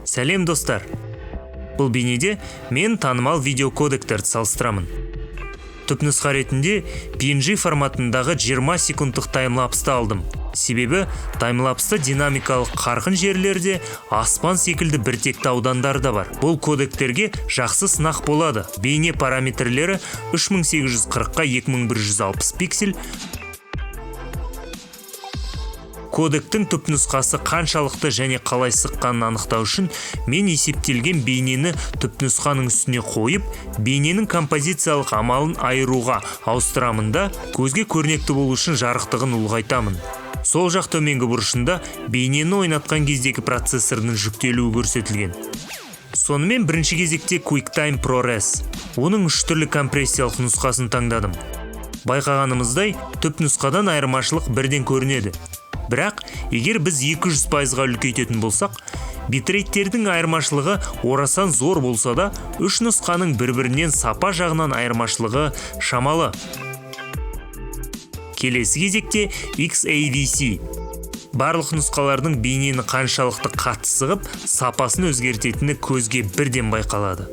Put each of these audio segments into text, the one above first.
Сәлем достар. Бұл бейнеде мен танымал видеокодектерді салыстырамын. Түпнұсқа ретінде PNG форматындағы 20 секундтық таймлапсты алдым. Себебі таймлапста динамикалық қарқын жерлерде аспан секілді біртекті аудандар да бар. Бұл кодектерге жақсы сынақ болады. Бейне параметрлері 3840-қа 2160 пиксель. Кодектің түпнұсқасы қаншалықты және қалай сыққанын анықтау үшін мен есептелген бейнені түпнұсқаның үстіне қойып, бейненің композициялық амалын айыруға ауыстырамын да, көзге көрнекті болу үшін жарықтығын ұлғайтамын. Сол жақ төменгі бұрышында бейнені ойнатқан кездегі процессордың жүктелуі көрсетілген. Сонымен бірінші кезекте QuickTime ProRes. Оның 3 түрлі компрессиялық нұсқасын таңдадым. Байқағанымыздай, түпнұсқадан айырмашылық бірден көрінеді. Бірақ, егер біз 200%-ға үлкейтетін болсақ, битрейтердің айырмашылығы орасан зор болса да, 3 нұсқаның бір-бірінен сапа жағынан айырмашылығы шамалы. Келесі кезекте XAVC. Барлық нұсқалардың бейнені қаншалықты қатты сығып, сапасын өзгертетіні көзге бірден байқалады.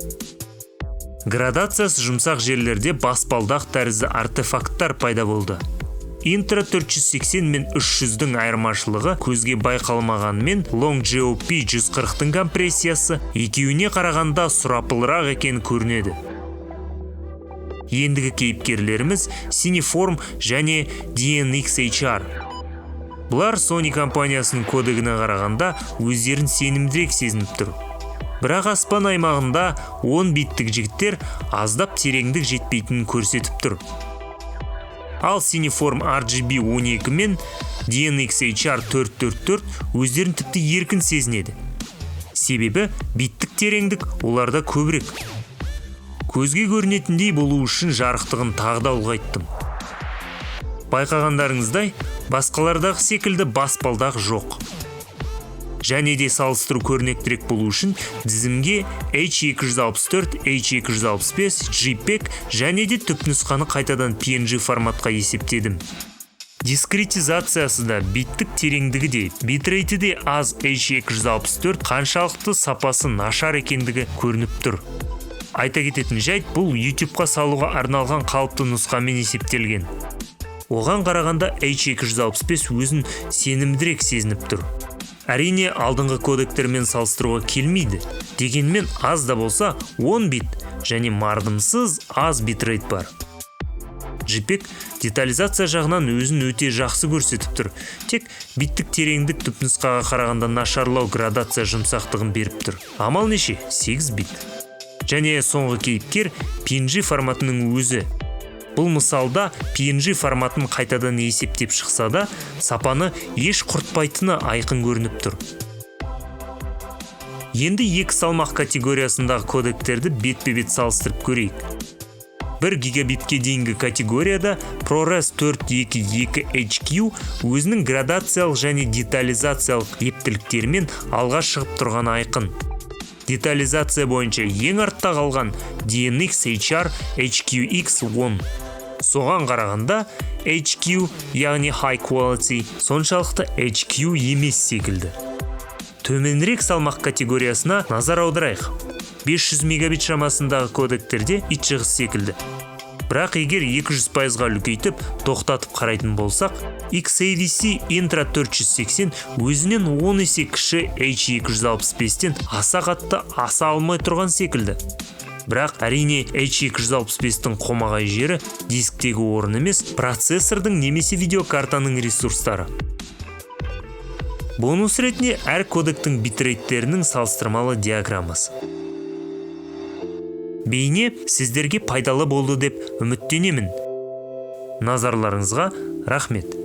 Градациясы жұмсақ жерлерде баспалдақ тәрізді артефакттар пайда болды. Intra 480 мен 300-дің айырмашылығы көзге байқалмағанмен Long GOP 140-тың компрессиясы екеуіне қарағанда сұрапылырақ екен көрінеді. Ендігі кейіпкерлеріміз Cineform және DNxHR. Бұлар Sony компаниясының кодегіне қарағанда өздерін сенімдірек сезініп тұр. Бірақ аспан аймағында 10 биттік жігіттер аздап тереңдік жетпейтінін көрсетіп тұр. Ал Cineform RGB 12 мен DNxHR 444 өздерін тіпті еркін сезінеді. Себебі биттік тереңдік оларда көбірек. Көзге көрінетіндей болу үшін жарықтығын тағы да ұлғайттым. Байқағандарыңыздай, басқалардағы секілді баспалдақ жоқ. Және де салыстыру көрнектірек болу үшін тізімге H264, H265, JPEG және де түпнұсқаны қайтадан PNG форматқа есептедім. Дискретизациясы да, биттік тереңдігі де, битрейті де аз H264 қаншалықты сапасы нашар екендігі көрініп тұр. Айта кететін жайт, бұл YouTube-қа салуға арналған қалыпты нұсқамен есептелген. Оған қарағанда H265 өзін сенімдірек сезініп тұр. Әрине, алдыңғы кодектермен салыстыруға келмейді. Дегенмен аз да болса 10 бит және мардымсыз аз битрейт бар. JPEG детализация жағынан өзін өте жақсы көрсетіп тұр. Тек биттік тереңдік түпнұсқаға қарағанда нашарлау градация жұмсақтығын беріп тұр. Амал неше? 8 бит. Және соңғы кейіпкер PNG форматының өзі. Бұл мысалда PNG форматын қайтадан есептеп шықса да, сапаны еш құртпайтыны айқын көрініп тұр. Енді екі салмақ категориясындағы кодектерді бетпе-бет салыстырып көрейік. 1 гигабитке дейінгі категорияда ProRes 422HQ өзінің градациялық және детализациялық ептіліктерімен алға шығып тұрған айқын. Детализация бойынша ең артта қалған DNxHR HQX10. Соған қарағанда HQ, яғни High Quality, соншалықты HQ емес секілді. Төменірек салмақ категориясына назар аударайық. 500 мегабит шамасындағы кодектерде итжығыз секілді. Бірақ егер 200%-ға үлкейтіп, тоқтатып қарайтын болсақ, XAVC Intra 480 өзінен 10 есе кіші H265-тен аса қатты аса алмай тұрған секілді. Бірақ әрине H265-тің қомағай жері дисктегі орын емес, процессордың немесе видеокартаның ресурстары. Бонус ретінде әр кодектің битрейтерінің салыстырмалы диаграммасы. Бейне сіздерге пайдалы болды деп үміттенемін. Назарларыңызға рахмет.